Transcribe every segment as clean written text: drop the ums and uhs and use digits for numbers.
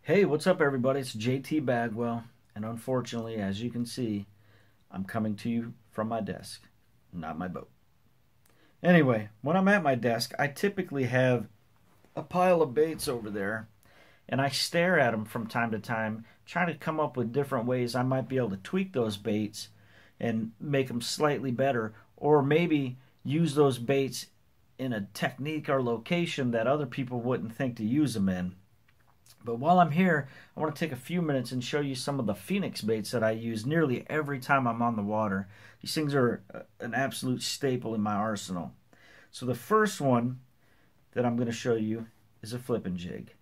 Hey, what's up everybody? It's JT Bagwell, and unfortunately, as you can see, I'm coming to you from my desk, not my boat. Anyway, when I'm at my desk, I typically have a pile of baits over there, and I stare at them from time to time, trying to come up with different ways I might be able to tweak those baits and make them slightly better, or maybe use those baits in a technique or location that other people wouldn't think to use them in. But while I'm here, I want to take a few minutes and show you some of the Phenix baits that I use nearly every time I'm on the water. These things are an absolute staple in my arsenal. So the first one that I'm going to show you is a Flippin Jig.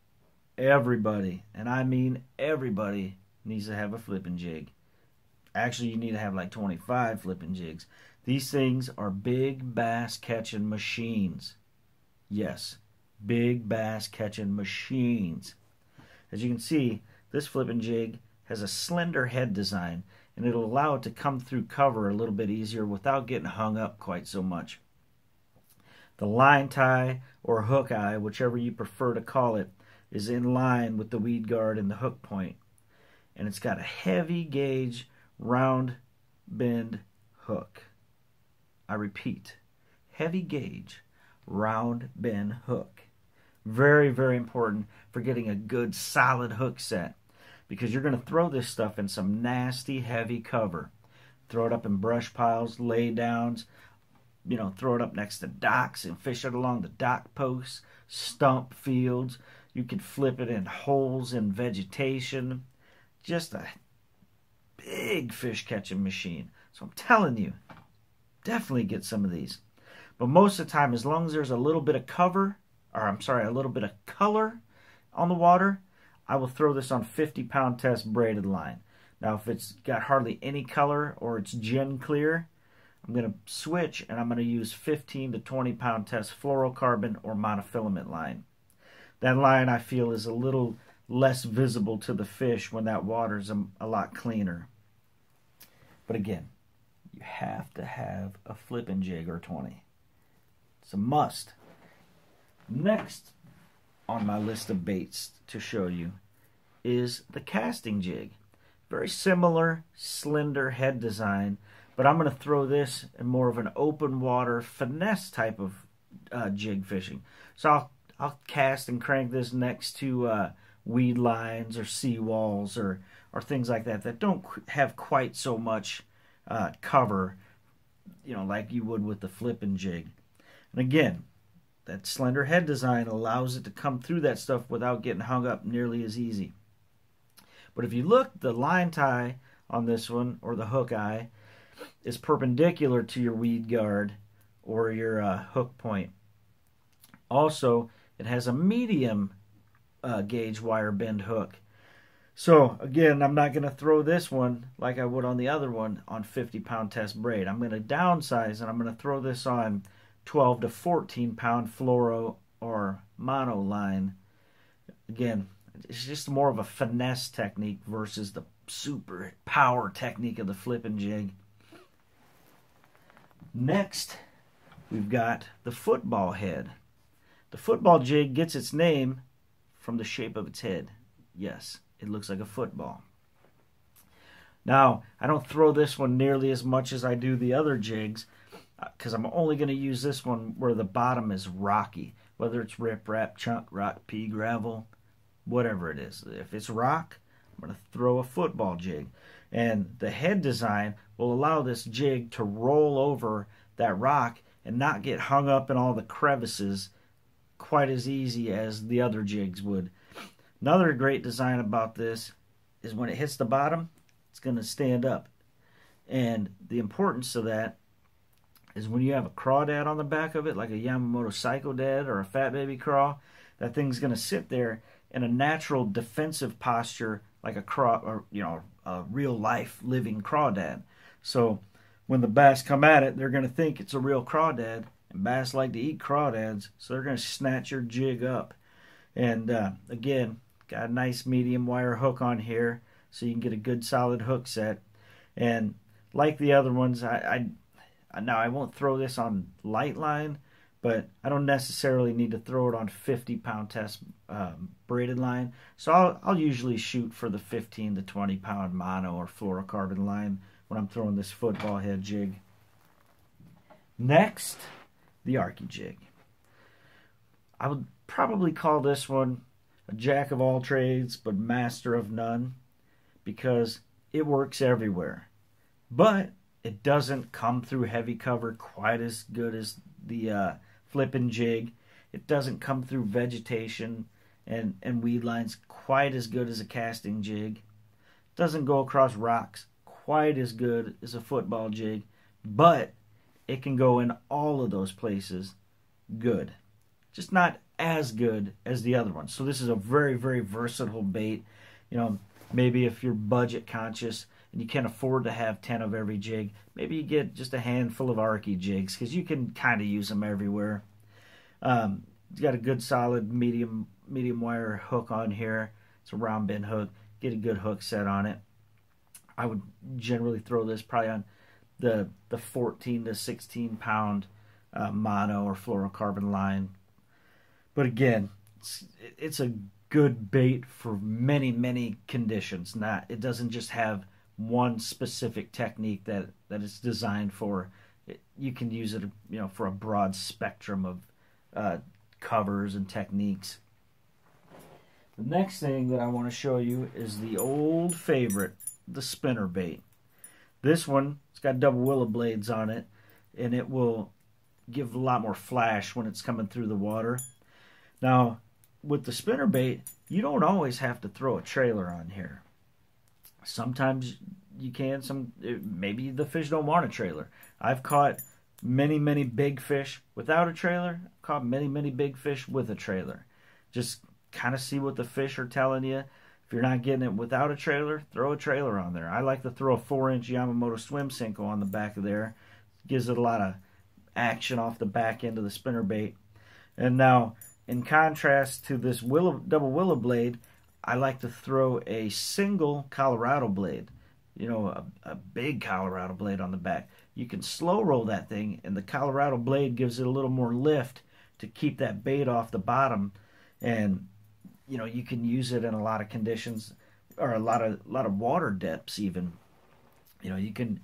Everybody, and I mean everybody, needs to have a Flippin Jig. Actually, you need to have like 25 Flippin Jigs. These things are big bass catching machines. Yes, big bass catching machines. As you can see, this Flippin Jig has a slender head design, and it'll allow it to come through cover a little bit easier without getting hung up quite so much. The line tie or hook eye, whichever you prefer to call it, is in line with the weed guard and the hook point. And it's got a heavy gauge round bend hook. I repeat, heavy gauge round bend hook. Very, very important for getting a good solid hook set, because you're going to throw this stuff in some nasty heavy cover. Throw it up in brush piles, lay downs, throw it up next to docks and fish it along the dock posts, stump fields. You could flip it in holes in vegetation. Just a big fish catching machine. So I'm telling you, definitely get some of these. But most of the time, as long as there's a little bit of a little bit of color on the water, I will throw this on 50-pound test braided line. Now, if it's got hardly any color or it's gin clear, I'm going to switch and I'm going to use 15 to 20-pound test fluorocarbon or monofilament line. That line, I feel, is a little less visible to the fish when that water's a lot cleaner. But again, you have to have a Flippin Jig or 20. It's a must. Next on my list of baits to show you is the casting jig. Very similar, slender head design, but I'm going to throw this in more of an open water finesse type of jig fishing. So I'll cast and crank this next to weed lines or seawalls or things like that don't have quite so much cover, like you would with the Flippin Jig. And again, that slender head design allows it to come through that stuff without getting hung up nearly as easy. But if you look, the line tie on this one, or the hook eye, is perpendicular to your weed guard or your hook point. Also, it has a medium gauge wire bend hook. So, again, I'm not going to throw this one like I would on the other one on 50-pound test braid. I'm going to downsize, and I'm going to throw this on 12 to 14-pound fluoro or mono line. Again, it's just more of a finesse technique versus the super power technique of the Flippin Jig. Next, we've got the football head. The football jig gets its name from the shape of its head. Yes, it looks like a football. Now, I don't throw this one nearly as much as I do the other jigs, because I'm only going to use this one where the bottom is rocky, whether it's rip, rap, chunk, rock, pea, gravel, whatever it is. If it's rock, I'm going to throw a football jig. And the head design will allow this jig to roll over that rock and not get hung up in all the crevices quite as easy as the other jigs would. Another great design about this is when it hits the bottom, it's going to stand up. And the importance of that is when you have a crawdad on the back of it, like a Yamamoto Psycho Dad or a Fat Baby Craw, that thing's going to sit there in a natural defensive posture like a craw, or a real life living crawdad. So when the bass come at it, they're going to think it's a real crawdad, and bass like to eat crawdads, so they're going to snatch your jig up. And again, got a nice medium wire hook on here, so you can get a good solid hook set. And like the other ones, now I won't throw this on light line, but I don't necessarily need to throw it on 50-pound test braided line. So I'll usually shoot for the 15 to 20-pound mono or fluorocarbon line when I'm throwing this football head jig. Next, the Archy Jig. I would probably call this one a jack of all trades but master of none, because it works everywhere. But it doesn't come through heavy cover quite as good as the Flippin Jig. It doesn't come through vegetation and weed lines quite as good as a casting jig. It doesn't go across rocks quite as good as a football jig, but it can go in all of those places good. Just not as good as the other ones. So this is a very, very versatile bait. You know, maybe if you're budget conscious and you can't afford to have 10 of every jig, maybe you get just a handful of Archy jigs, because you can kind of use them everywhere. It's got a good solid medium wire hook on here. It's a round bend hook. Get a good hook set on it. I would generally throw this probably on the 14 to 16 pound mono or fluorocarbon line. But again, it's a good bait for many, many conditions. It doesn't just have one specific technique that it's designed for. You can use it, you know, for a broad spectrum of covers and techniques. The next thing that I want to show you is the old favorite, the spinnerbait. This one, it's got double willow blades on it, and it will give a lot more flash when it's coming through the water. Now, with the spinnerbait, you don't always have to throw a trailer on here. Sometimes you can. Maybe the fish don't want a trailer. I've caught many, many big fish without a trailer. I've caught many, many big fish with a trailer. Just kind of see what the fish are telling you. If you're not getting it without a trailer, throw a trailer on there. I like to throw a 4-inch Yamamoto swim Senko on the back of there. Gives it a lot of action off the back end of the spinnerbait. And now, in contrast to this double willow blade, I like to throw a single Colorado blade. You know, a big Colorado blade on the back. You can slow roll that thing, and the Colorado blade gives it a little more lift to keep that bait off the bottom. And you know, you can use it in a lot of conditions, or a lot of water depths even. You know, you can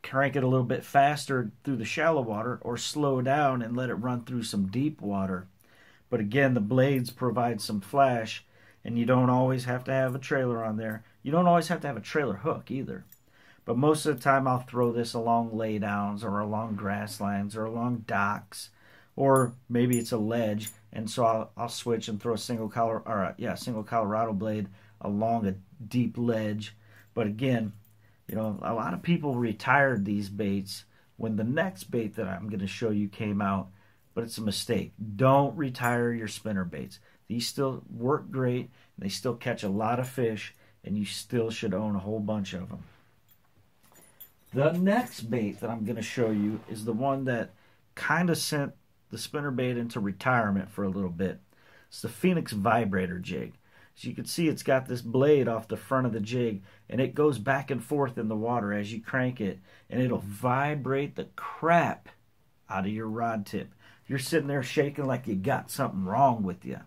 crank it a little bit faster through the shallow water, or slow down and let it run through some deep water. But again, the blades provide some flash, and you don't always have to have a trailer on there. You don't always have to have a trailer hook either. But most of the time I'll throw this along laydowns, or along grass lines, or along docks, or maybe it's a ledge, and so I'll switch and throw a single Colorado blade along a deep ledge. But again, you know, a lot of people retired these baits when the next bait that I'm going to show you came out, but it's a mistake. Don't retire your spinner baits. These still work great, and they still catch a lot of fish, and you still should own a whole bunch of them. The next bait that I'm going to show you is the one that kind of sent the spinnerbait into retirement for a little bit. It's the Phenix vibrator jig. So you can see it's got this blade off the front of the jig, and it goes back and forth in the water as you crank it, and it'll vibrate the crap out of your rod tip. You're sitting there shaking like you got something wrong with you.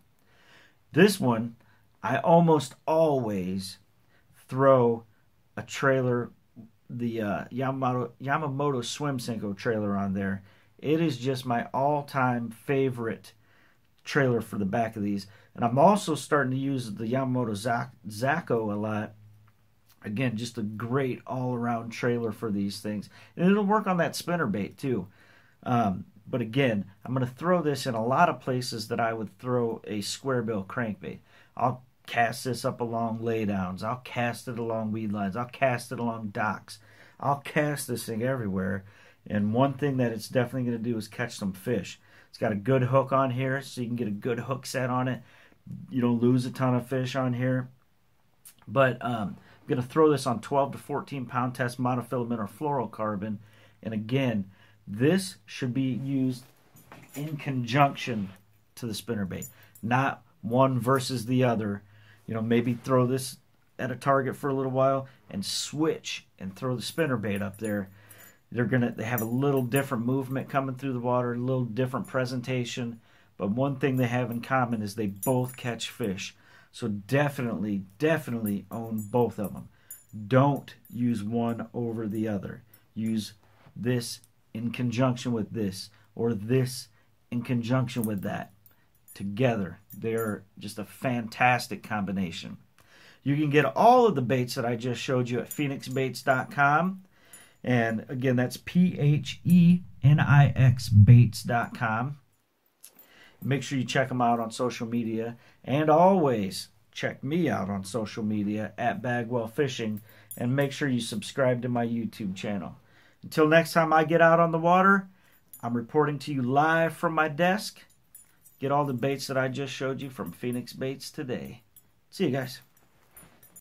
This one, I almost always throw a trailer, the Yamamoto Swim Senko trailer on there. It is just my all-time favorite trailer for the back of these. And I'm also starting to use the Yamamoto Zaco a lot. Again, just a great all-around trailer for these things. And it'll work on that spinnerbait too. But again, I'm going to throw this in a lot of places that I would throw a square bill crankbait. I'll cast this up along laydowns. I'll cast it along weed lines. I'll cast it along docks. I'll cast this thing everywhere. And one thing that it's definitely going to do is catch some fish. It's got a good hook on here, so you can get a good hook set on it. You don't lose a ton of fish on here. But I'm going to throw this on 12 to 14 pound test monofilament or fluorocarbon. And again, this should be used in conjunction to the spinnerbait, not one versus the other. You know, maybe throw this at a target for a little while and switch and throw the spinnerbait up there. They have a little different movement coming through the water, a little different presentation, but one thing they have in common is they both catch fish. So definitely own both of them. Don't use one over the other. Use this in conjunction with this, or this in conjunction with that. Together, they're just a fantastic combination. You can get all of the baits that I just showed you at phenixbaits.com. And again, that's PHENIX baits.com. Make sure you check them out on social media. And always check me out on social media at Bagwell Fishing. And make sure you subscribe to my YouTube channel. Until next time I get out on the water, I'm reporting to you live from my desk. Get all the baits that I just showed you from Phenix Baits today. See you guys.